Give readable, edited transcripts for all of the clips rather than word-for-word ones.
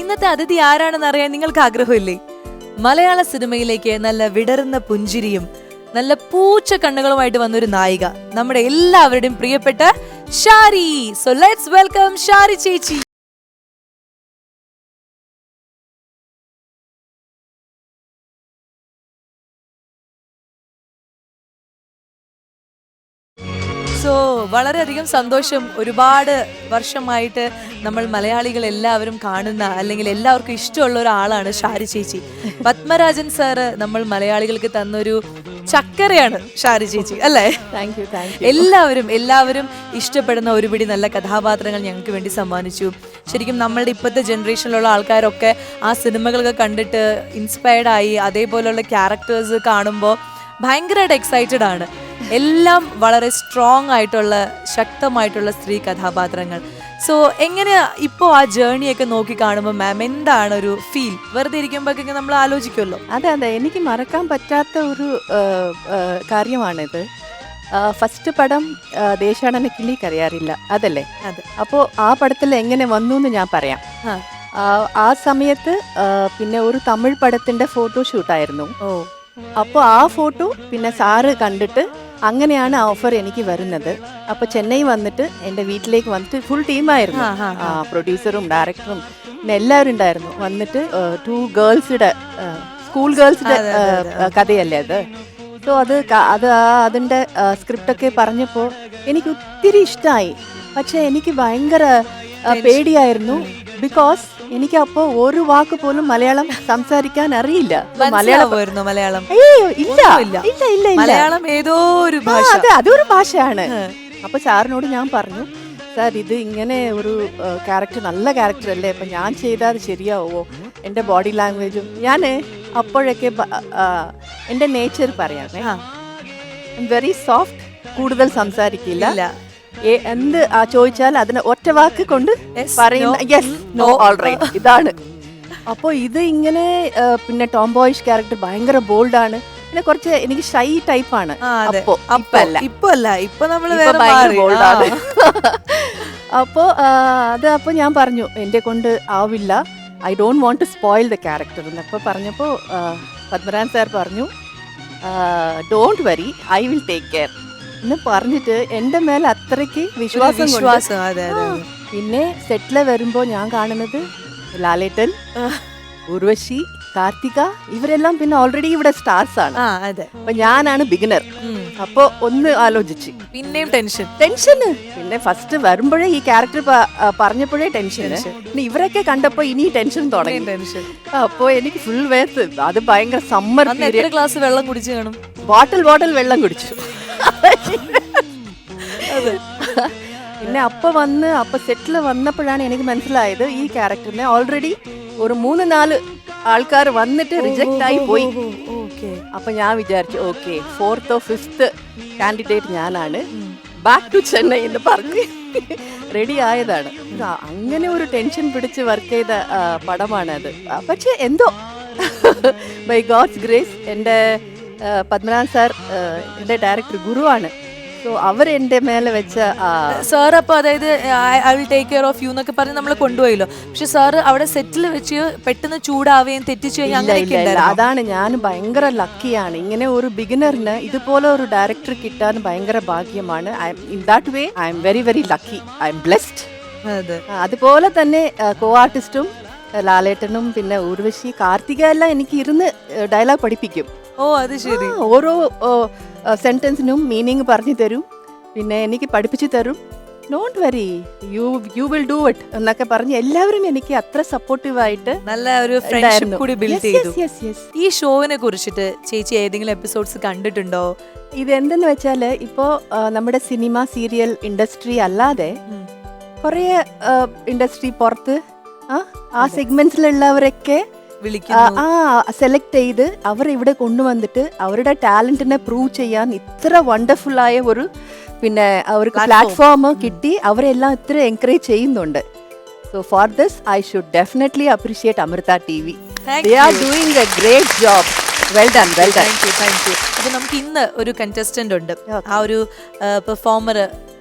ഇന്നത്തെ അതിഥി ആരാണെന്ന് അറിയാൻ നിങ്ങൾക്ക് ആഗ്രഹമില്ലേ? മലയാള സിനിമയിലേക്ക് നല്ല വിടർന്ന പുഞ്ചിരിയും നല്ല പൂച്ച കണ്ണുകളുമായിട്ട് വന്നൊരു നായിക, നമ്മുടെ എല്ലാവരുടെയും പ്രിയപ്പെട്ട Shari. So let's welcome Shari ചേച്ചി. സോ വളരെയധികം സന്തോഷം. ഒരുപാട് വർഷമായിട്ട് നമ്മൾ മലയാളികൾ എല്ലാവരും കാണുന്ന അല്ലെങ്കിൽ എല്ലാവർക്കും ഇഷ്ടമുള്ള ഒരാളാണ് ഷാരി ചേച്ചി. പത്മരാജൻ സാറ് നമ്മൾ മലയാളികൾക്ക് തന്നൊരു ചക്കരയാണ് ഷാരി ചേച്ചി, അല്ലേ? Thank you. എല്ലാവരും ഇഷ്ടപ്പെടുന്ന ഒരുപിടി നല്ല കഥാപാത്രങ്ങൾ ഞങ്ങൾക്ക് വേണ്ടി സമ്മാനിച്ചു. ശരിക്കും നമ്മളുടെ ഇപ്പോഴത്തെ ജനറേഷനിലുള്ള ആൾക്കാരൊക്കെ ആ സിനിമകളൊക്കെ കണ്ടിട്ട് ഇൻസ്പയർഡ് ആയി. അതേപോലെയുള്ള ക്യാരക്ടേഴ്സ് കാണുമ്പോൾ ഭയങ്കരമായിട്ട് എക്സൈറ്റഡ് ആണ്. എല്ലാം വളരെ സ്ട്രോങ് ആയിട്ടുള്ള ശക്തമായിട്ടുള്ള സ്ത്രീ കഥാപാത്രങ്ങൾ. സോ എങ്ങനെയാ ഇപ്പോൾ ആ ജേർണിയൊക്കെ നോക്കി കാണുമ്പോൾ മാം എന്താണ് ഒരു ഫീൽ? വെറുതെ ഇരിക്കുമ്പോഴൊക്കെ നമ്മൾ ആലോചിക്കുമല്ലോ. അതെ, എനിക്ക് മറക്കാൻ പറ്റാത്ത ഒരു കാര്യമാണിത്. ഫസ്റ്റ് പടം ദേശാടന കിളി കരയാറില്ല, അതല്ലേ? അതെ. അപ്പോൾ ആ പടത്തിൽ എങ്ങനെ വന്നു എന്ന് ഞാൻ പറയാം. ആ സമയത്ത് പിന്നെ ഒരു തമിഴ് പടത്തിന്റെ ഫോട്ടോഷൂട്ടായിരുന്നു. അപ്പോൾ ആ ഫോട്ടോ പിന്നെ സാറ് കണ്ടിട്ട് അങ്ങനെയാണ് ഓഫർ എനിക്ക് വരുന്നത്. അപ്പോൾ ചെന്നൈ വന്നിട്ട് എൻ്റെ വീട്ടിലേക്ക് വന്നിട്ട് ഫുൾ ടീമായിരുന്നു, പ്രൊഡ്യൂസറും ഡയറക്ടറും പിന്നെ എല്ലാവരും ഉണ്ടായിരുന്നു. വന്നിട്ട് 2 ഗേൾസിന്റെ സ്കൂൾ ഗേൾസിന്റെ കഥയല്ലേ അത്. സോ അതിൻ്റെ സ്ക്രിപ്റ്റൊക്കെ പറഞ്ഞപ്പോൾ എനിക്ക് ഒത്തിരി ഇഷ്ടമായി. പക്ഷെ എനിക്ക് ഭയങ്കര പേടിയായിരുന്നു. ബിക്കോസ് എനിക്ക് അപ്പോൾ ഒരു വാക്ക് പോലും മലയാളം സംസാരിക്കാൻ അറിയില്ല. മലയാളം ഏതോ ഒരു ഭാഷ, അതെ, അതൊരു ഭാഷയാണ്. അപ്പൊ സാറിനോട് ഞാൻ പറഞ്ഞു, സാർ ഇത് ഇങ്ങനെ ഒരു ക്യാരക്ടർ നല്ല ക്യാരക്ടർ അല്ലേ, അപ്പൊ ഞാൻ ചെയ്താൽ ശരിയാവോ? എൻ്റെ ബോഡി ലാംഗ്വേജും ഞാൻ അപ്പോഴൊക്കെ എൻ്റെ നേച്ചർ പറയാമേ, വെരി സോഫ്റ്റ്, കൂടുതൽ സംസാരിക്കില്ല. എന്ത് ചോദിച്ചാൽ അതിനെ ഒറ്റ വാക്ക് കൊണ്ട് പറയുന്ന യെസ്, നോ, ഓൾ റൈറ്റ്, ഇതാണ്. അപ്പോൾ ഇത് ഇങ്ങനെ പിന്നെ ടോം ബോയിഷ് ക്യാരക്ടർ ഭയങ്കര ബോൾഡാണ്. പിന്നെ കുറച്ച് എനിക്ക് ഷൈ ടൈപ്പാണ്. ബോൾഡാണ്. അപ്പോൾ ഞാൻ പറഞ്ഞു എന്നെ കൊണ്ട് ആവില്ല, I don't want to spoil the character എന്നപ്പോൾ പറഞ്ഞപ്പോൾ പത്മരാജൻ സാർ പറഞ്ഞു, don't worry, I will take care എന്ന് പറഞ്ഞിട്ട് എൻ്റെ മേലെ അത്രയ്ക്ക് വിശ്വാസം. പിന്നെ സെറ്റില് വരുമ്പോൾ ഞാൻ കാണുന്നത് ലാലേട്ടൻ, ഉർവശി, കാർത്തിക, ഇവരെല്ലാം പിന്നെ ഓൾറെഡി ഇവിടെ സ്റ്റാർസ് ആണ്. അപ്പൊ ഞാനാണ് ബിഗിനർ. അപ്പൊ ഒന്ന് ആലോചിച്ച് പിന്നെയും ടെൻഷന്. പിന്നെ ഫസ്റ്റ് വരുമ്പോഴേ ഈ ക്യാരക്ടർ പറഞ്ഞപ്പോഴേ ടെൻഷന്. പിന്നെ ഇവരൊക്കെ കണ്ടപ്പോ ഇനി ടെൻഷൻ തുടങ്ങി. അപ്പൊ എനിക്ക് ഫുൾ വേർത്ത്. അത് ഭയങ്കര സമ്മർ പീരിയഡ്. ഗ്ലാസ് വെള്ളം കുടിച്ചു കാണും. ബോട്ടിൽ വെള്ളം കുടിച്ചു. പിന്നെ അപ്പൊ സെറ്റിൽ വന്നപ്പോഴാണ് എനിക്ക് മനസ്സിലായത് ഈ ക്യാരക്ടറിനെ ഓൾറെഡി ഒരു 3-4 ആൾക്കാർ വന്നിട്ട് റിജക്റ്റ് ആയി പോയി. അപ്പൊ ഞാൻ വിചാരിച്ചു okay, 4th or 5th candidate ഞാനാണ്, ബാക്ക് ടു ചെന്നൈ എന്ന് പറഞ്ഞ് റെഡി ആയതാണ്. അങ്ങനെ ഒരു ടെൻഷൻ പിടിച്ച് വർക്ക് ചെയ്ത പടമാണത്. പക്ഷെ എന്തോ ബൈ ഗോഡ്സ് ഗ്രേസ് എൻ്റെ പത്മനാഭൻ സാർ എൻ്റെ ഡയറക്ടർ ഗുരുവാണ്. സോ അവർ എൻ്റെ മേലെ വെച്ച സാർ, അപ്പോൾ അതായത് I will take care of you എന്നൊക്കെ പറഞ്ഞ് നമ്മളെ കൊണ്ടുപോയല്ലോ. പക്ഷെ സാർ അവിടെ സെറ്റിൽ വെച്ച് പെട്ടെന്ന് ചൂടാവുകയും തെറ്റിച്ചു കഴിഞ്ഞാൽ അതാണ്. ഞാൻ ഭയങ്കര ലക്കിയാണ്. ഇങ്ങനെ ഒരു ബിഗിനറിന് ഇതുപോലെ ഒരു ഡയറക്ടർ കിട്ടാൻ ഭയങ്കര ഭാഗ്യമാണ്. In that way I am very very lucky, I M blessed. അതുപോലെ തന്നെ കോ ആർട്ടിസ്റ്റും ലാലേട്ടനും പിന്നെ ഉർവശി, കാർത്തിക എല്ലാം എനിക്ക് ഇരുന്ന് ഡയലോഗ് പഠിപ്പിക്കും. അത് ശരി. ഓരോ സെന്റൻസിനും മീനിങ് പറഞ്ഞു തരും, പിന്നെ എനിക്ക് പഠിപ്പിച്ചു തരും. ഡോണ്ട് വരി, യു വിൽ ഡു ഇറ്റ് എന്നൊക്കെ പറഞ്ഞ് എല്ലാവരും എനിക്ക് അത്ര സപ്പോർട്ടീവായിട്ട് നല്ല ഒരു ഫ്രണ്ട്ഷിപ്പ് കൂടി ബിൽഡ് ചെയ്തു. ഈ ഷോവിനെ കുറിച്ചിട്ട് ചേച്ചി ഏതെങ്കിലും എപ്പിസോഡ്സ് കണ്ടിട്ടുണ്ടോ? ഇതെന്തെന്ന് വെച്ചാൽ ഇപ്പോൾ നമ്മുടെ സിനിമ സീരിയൽ ഇൻഡസ്ട്രി അല്ലാതെ കുറേ ഇൻഡസ്ട്രി പുറത്ത് ആ സെഗ്മെന്റ്സിലുള്ളവരൊക്കെ സെലക്ട് ചെയ്ത് അവർ ഇവിടെ കൊണ്ടുവന്നിട്ട് അവരുടെ ടാലന്റിനെ പ്രൂവ് ചെയ്യാൻ ഇത്ര വണ്ടർഫുൾ ആയ ഒരു പിന്നെ അവർക്ക് പ്ലാറ്റ്ഫോം കിട്ടി. അവരെല്ലാം ഇത്ര എൻകറേജ് ചെയ്യുന്നുണ്ട്. So for this I should definitely appreciate Amrita TV. They are doing a great job. Well done. Thank you. അപ്പോൾ നമുക്ക് ഇന്ന് ഒരു കണ്ടസ്റ്റന്റ് ഉണ്ട്. ആ ഒരു പെർഫോമർ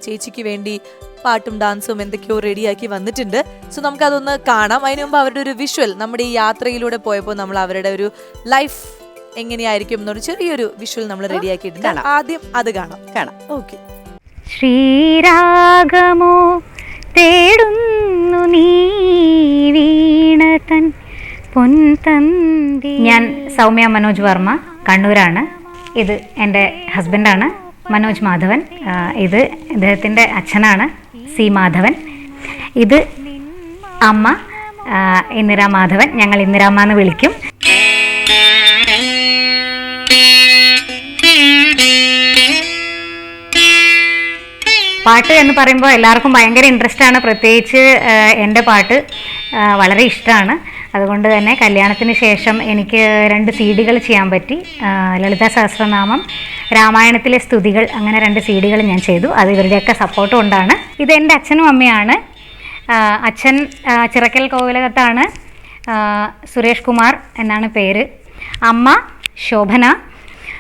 ചേച്ചിക്ക് വേണ്ടി പാട്ടും ഡാൻസും എന്തൊക്കെയോ റെഡിയാക്കി വന്നിട്ടുണ്ട്. സോ നമുക്കതൊന്ന് കാണാം. അതിനു മുമ്പ് അവരുടെ ഒരു വിഷ്വൽ, നമ്മുടെ ഈ യാത്രയിലൂടെ പോയപ്പോൾ നമ്മൾ അവരുടെ ഒരു ലൈഫ് എങ്ങനെയായിരിക്കും എന്നൊരു ചെറിയൊരു വിഷ്വൽ നമ്മൾ റെഡിയാക്കിയിട്ടുണ്ട്. ആദ്യം അത് കാണാം. ഓക്കെ. ശ്രീരാഗമോ തേടുന്നു നീ വീണതൻ പൊൻതന്തി. ഞാൻ സൗമ്യ മനോജ് വർമ്മ, കണ്ണൂരാണ്. ഇത് എൻ്റെ ഹസ്ബൻഡാണ് മനോജ് മാധവൻ. ഇത് ഇദ്ദേഹത്തിൻ്റെ അച്ഛനാണ് സി മാധവൻ. ഇത് അമ്മ ഇന്ദിരാ മാധവൻ. ഞങ്ങൾ ഇന്ദിരാമ്മ എന്ന് വിളിക്കും. പാട്ട് എന്ന് പറയുമ്പോൾ എല്ലാവർക്കും ഭയങ്കര ഇൻട്രസ്റ്റ് ആണ്. പ്രത്യേകിച്ച് എൻ്റെ പാട്ട് വളരെ ഇഷ്ടമാണ്. അതുകൊണ്ട് തന്നെ കല്യാണത്തിന് ശേഷം എനിക്ക് 2 CD ചെയ്യാൻ പറ്റി. ലളിതാ സഹസ്രനാമം, രാമായണത്തിലെ സ്തുതികൾ, അങ്ങനെ 2 CD ഞാൻ ചെയ്തു. അത് ഇവരുടെയൊക്കെ സപ്പോർട്ട് കൊണ്ടാണ്. ഇത് എൻ്റെ അച്ഛനും അമ്മയാണ്. അച്ഛൻ ചിറക്കൽ കോവിലകത്താണ്, സുരേഷ് കുമാർ എന്നാണ് പേര്. അമ്മ ശോഭന.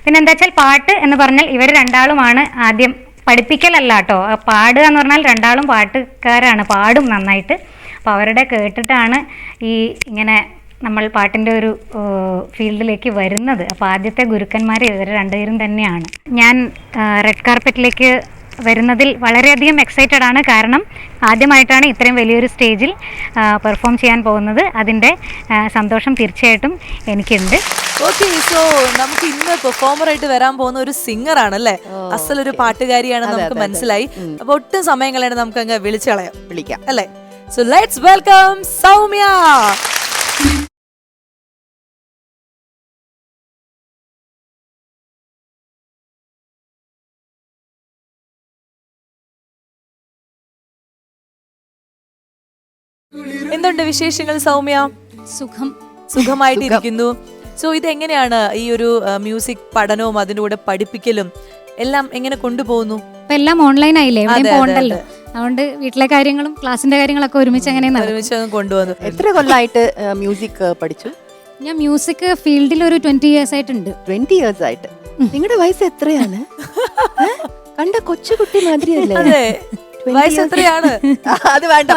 പിന്നെ എന്താ വെച്ചാൽ പാട്ട് എന്ന് പറഞ്ഞാൽ ഇവർ രണ്ടാളുമാണ് ആദ്യം. പഠിപ്പിക്കലല്ല കേട്ടോ, പാടുക എന്ന് പറഞ്ഞാൽ രണ്ടാളും പാട്ടുകാരാണ്, പാടും നന്നായിട്ട്. അപ്പോൾ അവരുടെ കേട്ടിട്ടാണ് ഈ ഇങ്ങനെ നമ്മൾ പാട്ടിൻ്റെ ഒരു ഫീൽഡിലേക്ക് വരുന്നത്. അപ്പോൾ ആദ്യത്തെ ഗുരുക്കന്മാർ ഇവർ രണ്ടുപേരും തന്നെയാണ്. ഞാൻ റെഡ് കാർപ്പറ്റിലേക്ക് വരുന്നതിൽ വളരെയധികം എക്സൈറ്റഡ് ആണ്. കാരണം ആദ്യമായിട്ടാണ് ഇത്രയും വലിയൊരു സ്റ്റേജിൽ പെർഫോം ചെയ്യാൻ പോകുന്നത്. അതിൻ്റെ സന്തോഷം തീർച്ചയായിട്ടും എനിക്കുണ്ട്. ഓക്കെ, സോ നമുക്ക് ഇന്ന് പെർഫോമറായിട്ട് വരാൻ പോകുന്ന ഒരു സിംഗർ ആണല്ലേ, അസലൊരു പാട്ടുകാരിയാണ് നമുക്ക് മനസ്സിലായി. അപ്പൊ ഒട്ടും സമയം കളയാണ്ട് നമുക്ക് അങ്ങ് വിളിക്കാം അല്ലേ. So let's welcome Soumya. എന്തുണ്ട് വിശേഷങ്ങൾ സൗമ്യ? സുഖമായിട്ടിരിക്കുന്നു. സോ ഇതെങ്ങനെയാണ് ഈ ഒരു മ്യൂസിക് പഠനവും അതിന്റെ കൂടെ പഠിപ്പിക്കലും എല്ലാം എങ്ങനെ കൊണ്ടുപോകുന്നു? എല്ലാം ഓൺലൈൻ ആയില്ലേ, എവിടെയും പോകണ്ടല്ലോ. അതുകൊണ്ട് വീട്ടിലെ കാര്യങ്ങളും ക്ലാസിന്റെ കാര്യങ്ങളൊക്കെ ഒരുമിച്ച് കൊണ്ടുവന്നു. എത്ര കൊല്ലമായിട്ട് മ്യൂസിക് പഠിച്ചു? ഞാൻ മ്യൂസിക് ഫീൽഡിൽ ഒരു 20 years ആയിട്ടുണ്ട്. 20 years ആയിട്ട്. നിങ്ങളുടെ വയസ്സ് എത്രയാണ്? കണ്ട കൊച്ചുകുട്ടി മാതിരിയല്ലേ? വയസ്സ് എത്രയാണ്? അത് വേണ്ട,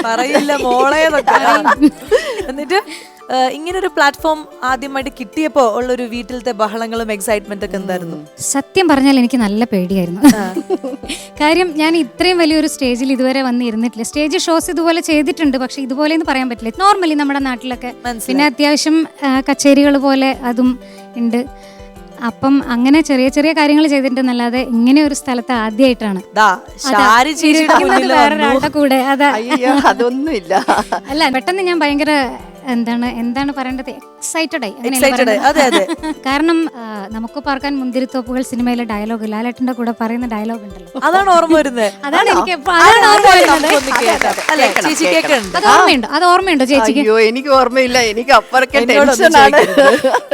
പറയില്ല മോളെ. എന്നിട്ട് ഇങ്ങനൊരു പ്ലാറ്റ്ഫോം ആദ്യമായിട്ട് കിട്ടിയപ്പോ ഉള്ളൊരു വീട്ടിലത്തെ ബഹളങ്ങളും എക്സൈറ്റ്മെന്റ് ഒക്കെ എന്തായിരുന്നു? സത്യം പറഞ്ഞാൽ എനിക്ക് നല്ല പേടിയായിരുന്നു. കാര്യം ഞാൻ ഇത്രയും വലിയൊരു സ്റ്റേജിൽ ഇതുവരെ വന്നിരുന്നിട്ടില്ല. സ്റ്റേജ് ഷോസ് ഇതുപോലെ ചെയ്തിട്ടുണ്ട്, പക്ഷെ ഇതുപോലെ എന്ന് പറയാൻ പറ്റില്ല. നോർമലി നമ്മുടെ നാട്ടിലൊക്കെ, പിന്നെ അത്യാവശ്യം കച്ചേരികൾ പോലെ അതും ഉണ്ട്. അപ്പം അങ്ങനെ ചെറിയ ചെറിയ കാര്യങ്ങൾ ചെയ്തിട്ടുണ്ടെന്നല്ലാതെ ഇങ്ങനെ ഒരു സ്ഥലത്ത് ആദ്യമായിട്ടാണ് വേറൊരാളുടെ കൂടെ. അതൊന്നുമില്ല. അല്ല, പെട്ടെന്ന് ഞാൻ ഭയങ്കര എന്താണ് പറയേണ്ടത്, എക്സൈറ്റഡ് ആയി. കാരണം നമുക്ക് പാർക്കാൻ മുന്തിരിത്തോപ്പുകൾ സിനിമയിലെ ഡയലോഗ്, ലാലേട്ടന്റെ കൂടെ പറയുന്ന ഡയലോഗ് ഉണ്ടല്ലോ, അതാണ് ഓർമ്മ വരുന്നത്. അതാണ് എനിക്ക് അത് ഓർമ്മയുണ്ടോ ചേച്ചിക്ക്? എനിക്ക് ഓർമ്മയില്ല, എനിക്ക്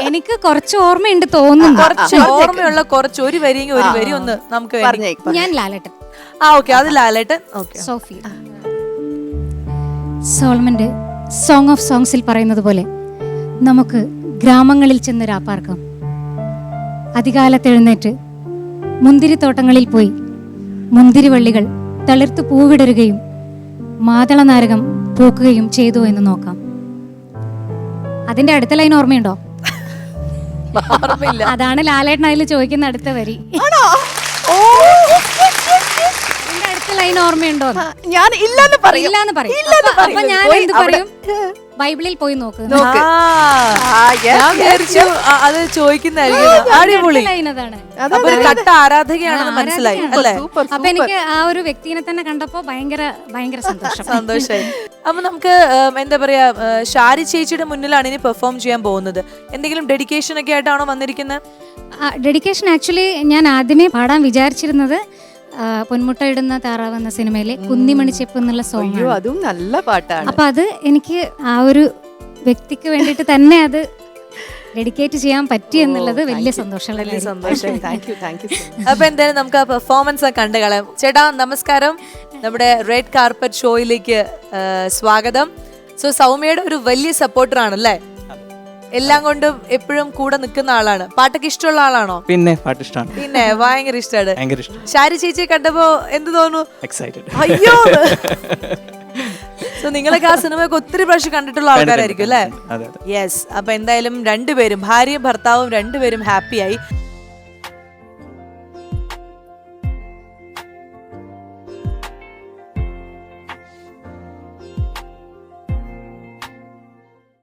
എനിക്ക് കുറച്ച് ഓർമ്മയുണ്ട് തോന്നുന്നു. ഓർമ്മയുള്ള കുറച്ച് ഒരു വരി ഒന്ന് നമുക്ക് ഞാൻ ലാലേട്ടൻ. അത് ലാലേട്ടൻ. സോഫി സോൾമന്റെ സോങ് ഓഫ് സോങ്സിൽ പറയുന്നത് പോലെ നമുക്ക് ഗ്രാമങ്ങളിൽ ചെന്ന് രാപ്പാർക്കാം. അതികാലത്തെഴുന്നേറ്റ് മുന്തിരിത്തോട്ടങ്ങളിൽ പോയി മുന്തിരിവള്ളികൾ തളിർത്തു പൂവിടരുകയും മാതളനാരകം പൂക്കുകയും ചെയ്തു എന്ന് നോക്കാം. അതിന്റെ അടുത്ത ലൈൻ ഓർമ്മയുണ്ടോ? അതാണ് ലാലേട്ടൻ അതിൽ ചോദിക്കുന്ന അടുത്ത വരി. അടുത്ത ലൈൻ ഓർമ്മയുണ്ടോ? ഞാൻ ഇല്ലാന്ന് പറയും. അപ്പൊ ഞാൻ എന്ത് പറയും? ബൈബിളിൽ പോയി നോക്ക്. അത് ആരാധകയാണെന്ന് മനസ്സിലായി അല്ലേ? അപ്പൊ എനിക്ക് ആ ഒരു വ്യക്തിനെ തന്നെ കണ്ടപ്പോ ഭയങ്കര സന്തോഷമായി. അപ്പൊ നമുക്ക് എന്താ പറയാ, ഷാരി ചേച്ചിയുടെ മുന്നിലാണ് ഇനി പെർഫോം ചെയ്യാൻ പോകുന്നത്. എന്തെങ്കിലും ഡെഡിക്കേഷൻ ഒക്കെ ആയിട്ടാണോ വന്നിരിക്കുന്നത്? ഡെഡിക്കേഷൻ ആക്ച്വലി ഞാൻ ആദ്യമേ പാടാൻ വിചാരിച്ചിരുന്നത് പൊന്മുട്ട ഇടുന്ന താറാവ് എന്ന സിനിമയിലെ കുന്നിമണി ചെപ്പ് എന്നുള്ള സോങ്. അതും നല്ല പാട്ടാണ്. അപ്പൊ അത് എനിക്ക് ആ ഒരു വ്യക്തിക്ക് വേണ്ടിയിട്ട് തന്നെ അത് ഡെഡിക്കേറ്റ് ചെയ്യാൻ പറ്റി എന്നുള്ളത് വലിയ സന്തോഷമുള്ള സന്തോഷം. അപ്പൊ എന്തായാലും നമുക്ക് ആ പെർഫോമൻസ് കണ്ടു കളയാം. ചേട്ടാ നമസ്കാരം, നമ്മുടെ റെഡ് കാർപ്പറ്റ് ഷോയിലേക്ക് സ്വാഗതം. സോ സൗമ്യയുടെ ഒരു വലിയ സപ്പോർട്ടർ ആണല്ലേ? എല്ലാം കൊണ്ടും എപ്പോഴും കൂടെ നിൽക്കുന്ന ആളാണ്. പാട്ടൊക്കെ ഇഷ്ടമുള്ള ആളാണോ? പിന്നെ പാട്ട് ഇഷ്ടമാണ്, പിന്നെ ഭയങ്കര ഇഷ്ടമാണ്. ഭയങ്കര ഇഷ്ടം. ഷാരി ചേച്ചിയെ കണ്ടപ്പോ എന്ത് തോന്നുന്നു? എക്സൈറ്റഡ്. അയ്യോ. സോ നിങ്ങളൊക്കെ ആ സിനിമയൊക്കെ ഒത്തിരി പ്രാവശ്യം കണ്ടിട്ടുള്ള ആൾക്കാരായിരിക്കും അല്ലേ? യെസ്. അപ്പൊ എന്തായാലും രണ്ടുപേരും, ഭാര്യയും ഭർത്താവും രണ്ടുപേരും ഹാപ്പിയായി.